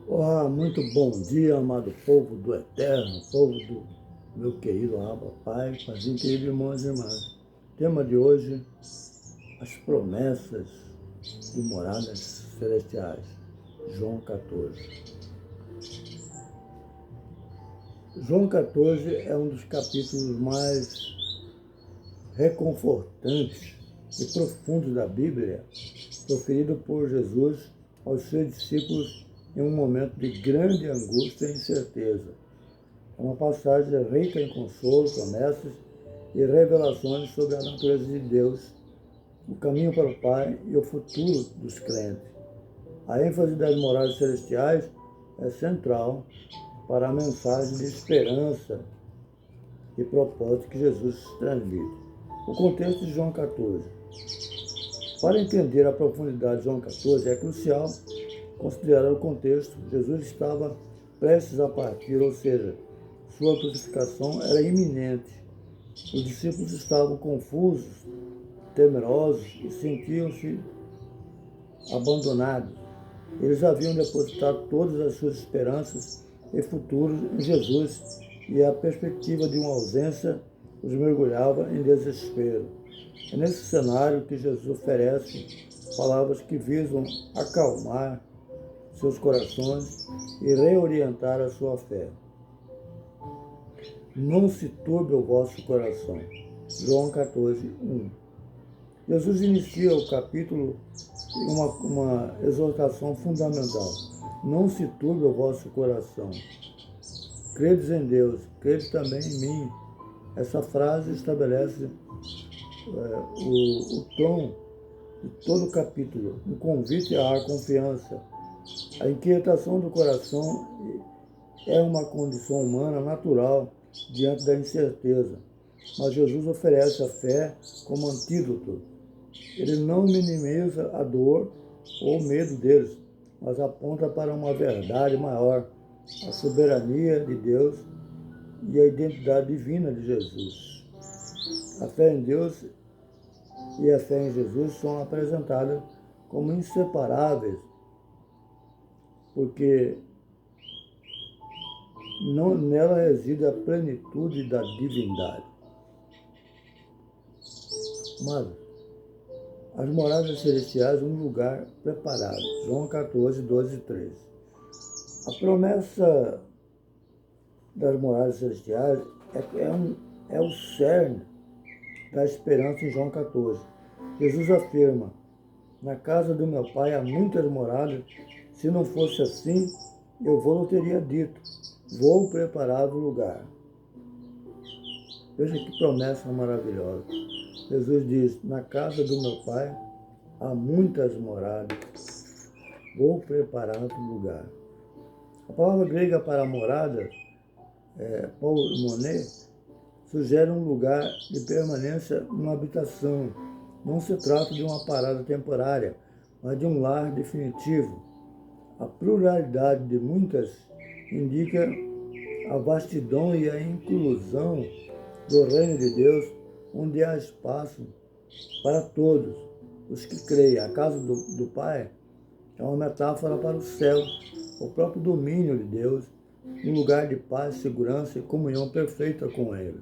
Olá, muito bom dia, amado povo do Eterno, povo do meu querido Abba Pai, Paizinho querido, irmãos e irmãs. Tema de hoje, as promessas de moradas celestiais, João 14. João 14 é um dos capítulos mais reconfortantes e profundos da Bíblia, proferido por Jesus aos seus discípulos em um momento de grande angústia e incerteza. É uma passagem rica em consolo, promessas e revelações sobre a natureza de Deus, o caminho para o Pai e o futuro dos crentes. A ênfase das moradas celestiais é central para a mensagem de esperança e propósito que Jesus transmite. O contexto de João 14. Para entender a profundidade de João 14, é crucial considerar o contexto. Jesus estava prestes a partir, ou seja, sua crucificação era iminente. Os discípulos estavam confusos, temerosos e sentiam-se abandonados. Eles haviam depositado todas as suas esperanças e futuros em Jesus, e a perspectiva de uma ausência os mergulhava em desespero. É nesse cenário que Jesus oferece palavras que visam acalmar seus corações e reorientar a sua fé. Não se turbe o vosso coração. João 14, 1. Jesus inicia o capítulo com uma exortação fundamental. Não se turbe o vosso coração. Credes em Deus, credes também em mim. Essa frase estabelece o tom de todo o capítulo, um convite à confiança. A inquietação do coração é uma condição humana natural diante da incerteza, mas Jesus oferece a fé como antídoto. Ele não minimiza a dor ou o medo deles, mas aponta para uma verdade maior, a soberania de Deus e a identidade divina de Jesus. A fé em Deus e a fé em Jesus são apresentadas como inseparáveis, porque nela reside a plenitude da divindade. Mas as moradas celestiais, um lugar preparado. João 14, 12 e 13. A promessa das moradas celestiais é o cerne da esperança em João 14. Jesus afirma: na casa do meu Pai há muitas moradas. Se não fosse assim, eu vou teria dito: vou preparar o lugar. Veja que promessa maravilhosa. Jesus diz: na casa do meu Pai há muitas moradas. Vou preparar o lugar. A palavra grega para morada, Monet, sugere um lugar de permanência, uma habitação. Não se trata de uma parada temporária, mas de um lar definitivo. A pluralidade de muitas indica a vastidão e a inclusão do reino de Deus, onde há espaço para todos os que creem. A casa do Pai é uma metáfora para o céu, o próprio domínio de Deus, um lugar de paz, segurança e comunhão perfeita com Ele.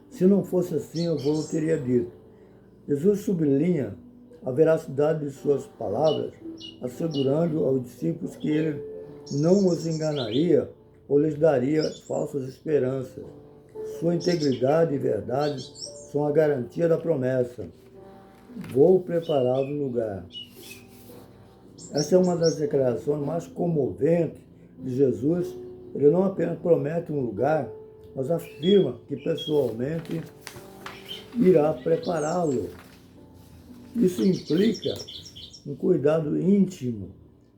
Se não fosse assim, eu vou teria dito. Jesus sublinha a veracidade de suas palavras, assegurando aos discípulos que ele não os enganaria ou lhes daria falsas esperanças. Sua integridade e verdade são a garantia da promessa. Vou preparar o lugar. Essa é uma das declarações mais comoventes de Jesus. Ele não apenas promete um lugar, mas afirma que pessoalmente irá prepará-lo. Isso implica um cuidado íntimo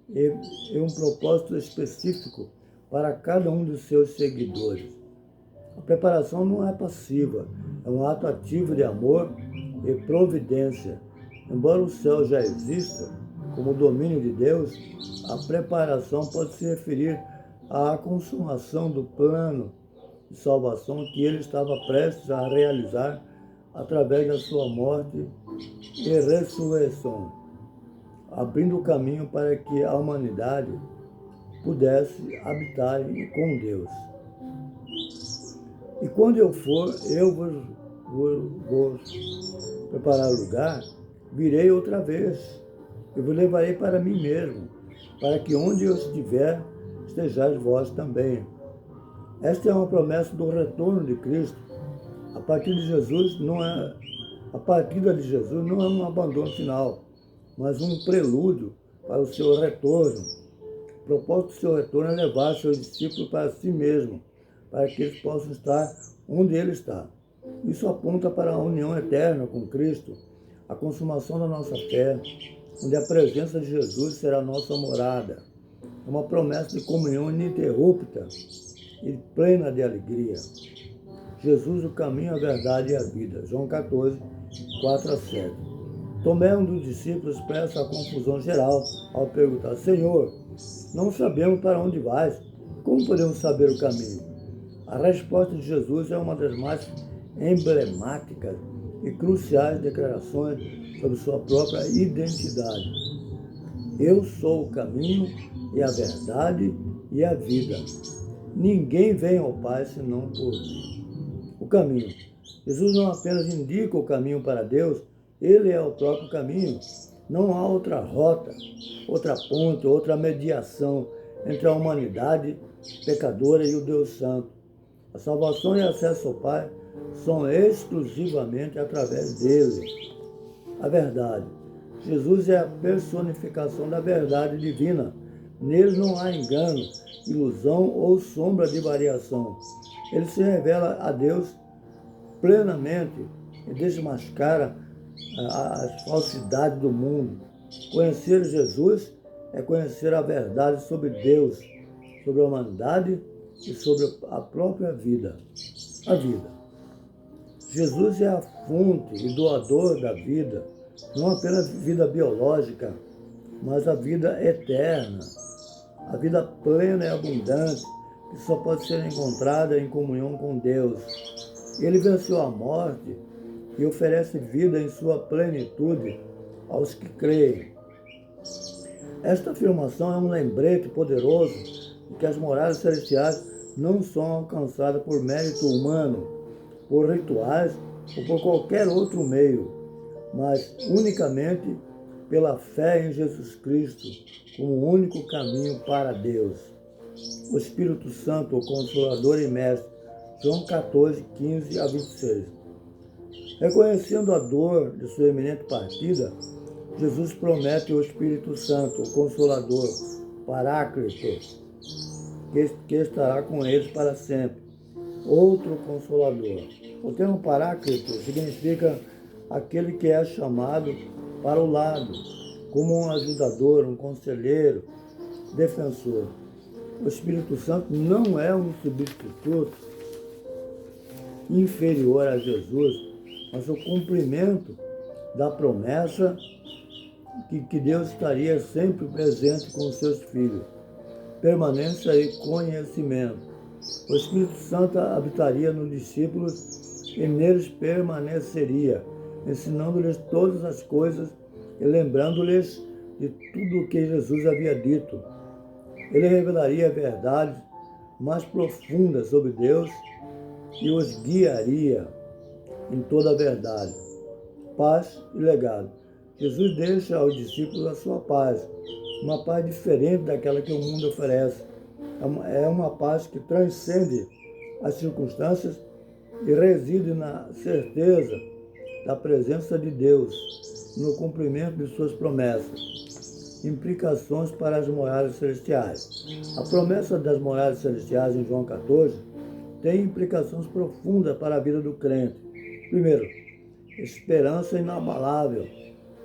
e um propósito específico para cada um dos seus seguidores. A preparação não é passiva, é um ato ativo de amor e providência. Embora o céu já exista, como domínio de Deus, a preparação pode se referir à consumação do plano de salvação que ele estava prestes a realizar através da sua morte e ressurreição. abrindo o caminho para que a humanidade pudesse habitar com Deus. E quando eu for, eu vou preparar lugar, virei outra vez. Eu vos levarei para mim mesmo, para que onde eu estiver, estejais vós também. Esta é uma promessa do retorno de Cristo. A partida de Jesus não é um abandono final, mas um prelúdio para o seu retorno. O propósito do seu retorno é levar seus discípulos para si mesmo, para que eles possam estar onde ele está. Isso aponta para a união eterna com Cristo, a consumação da nossa fé, onde a presença de Jesus será a nossa morada. É uma promessa de comunhão ininterrupta e plena de alegria. Jesus, o caminho, a verdade e a vida. João 14, 4-7. Tomé, um dos discípulos, expressa a confusão geral ao perguntar: Senhor, não sabemos para onde vais, como podemos saber o caminho? A resposta de Jesus é uma das mais emblemáticas e cruciais declarações sobre sua própria identidade. Eu sou o caminho e a verdade e a vida. Ninguém vem ao Pai senão por mim. O caminho. Jesus não apenas indica o caminho para Deus, ele é o próprio caminho. Não há outra rota, outra ponte, outra mediação entre a humanidade pecadora e o Deus Santo. A salvação e acesso ao Pai são exclusivamente através dele. A verdade. Jesus é a personificação da verdade divina. Nele não há engano, ilusão ou sombra de variação. Ele se revela a Deus plenamente e desmascara as falsidades do mundo. Conhecer Jesus é conhecer a verdade sobre Deus, sobre a humanidade e sobre a própria vida. A vida. Jesus é a fonte e doador da vida, não apenas vida biológica, mas a vida eterna, a vida plena e abundante, que só pode ser encontrada em comunhão com Deus. Ele venceu a morte e oferece vida em sua plenitude aos que creem. Esta afirmação é um lembrete poderoso de que as moradas celestiais não são alcançadas por mérito humano, por rituais ou por qualquer outro meio, mas unicamente pela fé em Jesus Cristo como o único caminho para Deus. O Espírito Santo, o Consolador e Mestre, João 14, 15-26. Reconhecendo a dor de sua iminente partida, Jesus promete o Espírito Santo, o Consolador, Paráclito, que estará com eles para sempre. Outro Consolador. O termo Paráclito significa aquele que é chamado para o lado, como um ajudador, um conselheiro, defensor. O Espírito Santo não é um substituto inferior a Jesus, mas o cumprimento da promessa que Deus estaria sempre presente com os seus filhos. Permanência e conhecimento. O Espírito Santo habitaria nos discípulos e neles permaneceria, ensinando-lhes todas as coisas e lembrando-lhes de tudo o que Jesus havia dito. Ele revelaria verdades mais profundas sobre Deus e os guiaria em toda a verdade. Paz e legado. Jesus deixa aos discípulos a sua paz, uma paz diferente daquela que o mundo oferece. É uma paz que transcende as circunstâncias e reside na certeza da presença de Deus, no cumprimento de suas promessas. Implicações para as moradas celestiais. A promessa das moradas celestiais em João 14 tem implicações profundas para a vida do crente. Primeiro, esperança inabalável.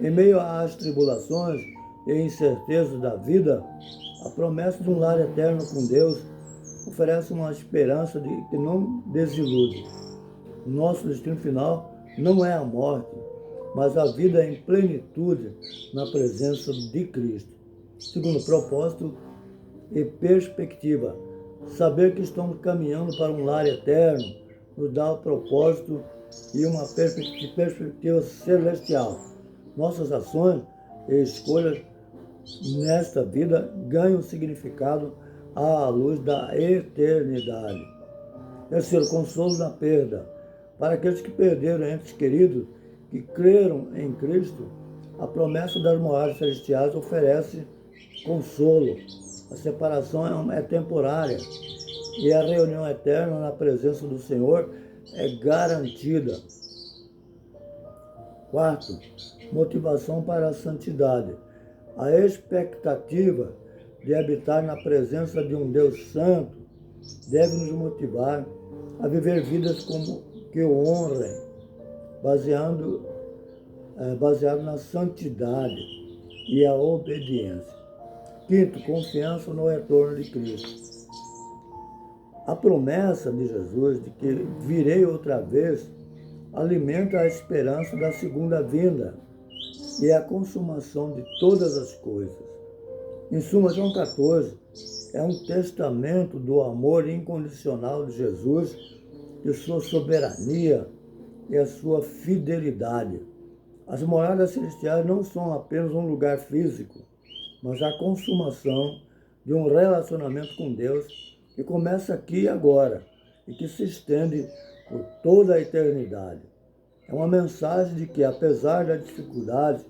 Em meio às tribulações e incertezas da vida, a promessa de um lar eterno com Deus oferece uma esperança que não desilude. O nosso destino final não é a morte, mas a vida em plenitude na presença de Cristo. Segundo, propósito e perspectiva. Saber que estamos caminhando para um lar eterno nos dá o propósito e uma perspectiva celestial. Nossas ações e escolhas nesta vida ganham significado à luz da eternidade. Terceiro, consolo na perda. Para aqueles que perderam entes queridos, que creram em Cristo, a promessa das moradas celestiais oferece consolo. A separação é temporária e a reunião eterna na presença do Senhor é garantida. Quarto, motivação para a santidade. A expectativa de habitar na presença de um Deus santo deve nos motivar a viver vidas que o honrem, baseado na santidade e a obediência. Quinto, confiança no retorno de Cristo. A promessa de Jesus de que virei outra vez alimenta a esperança da segunda vinda e a consumação de todas as coisas. Em suma, João 14 é um testamento do amor incondicional de Jesus, de sua soberania e a sua fidelidade. As moradas celestiais não são apenas um lugar físico, mas a consumação de um relacionamento com Deus que começa aqui e agora e que se estende por toda a eternidade. É uma mensagem de que, apesar das dificuldades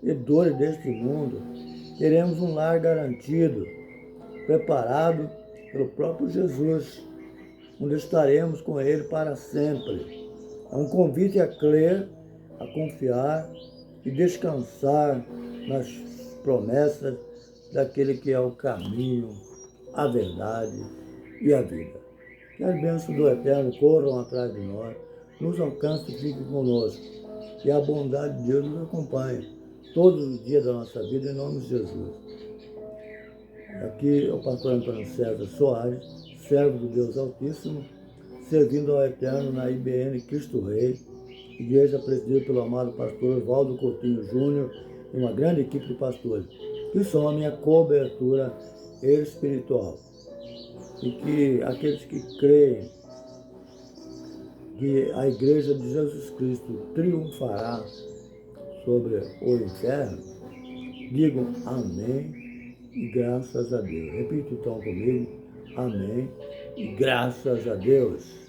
e dores deste mundo, teremos um lar garantido, preparado pelo próprio Jesus, onde estaremos com Ele para sempre. É um convite a crer, a confiar e descansar nas promessas daquele que é o caminho, a verdade e a vida. Que as bênçãos do Eterno corram atrás de nós, nos alcancem e fiquem conosco. Que a bondade de Deus nos acompanhe todos os dias da nossa vida, em nome de Jesus. Aqui é o pastor Antônio César Soares, servo do Deus Altíssimo, servindo ao Eterno na IBN Cristo Rei, igreja presidida pelo amado pastor Valdo Coutinho Júnior e uma grande equipe de pastores, que são a minha cobertura espiritual. E que aqueles que creem que a igreja de Jesus Cristo triunfará sobre o inferno, digam amém e graças a Deus. Repita então comigo, amém e graças a Deus.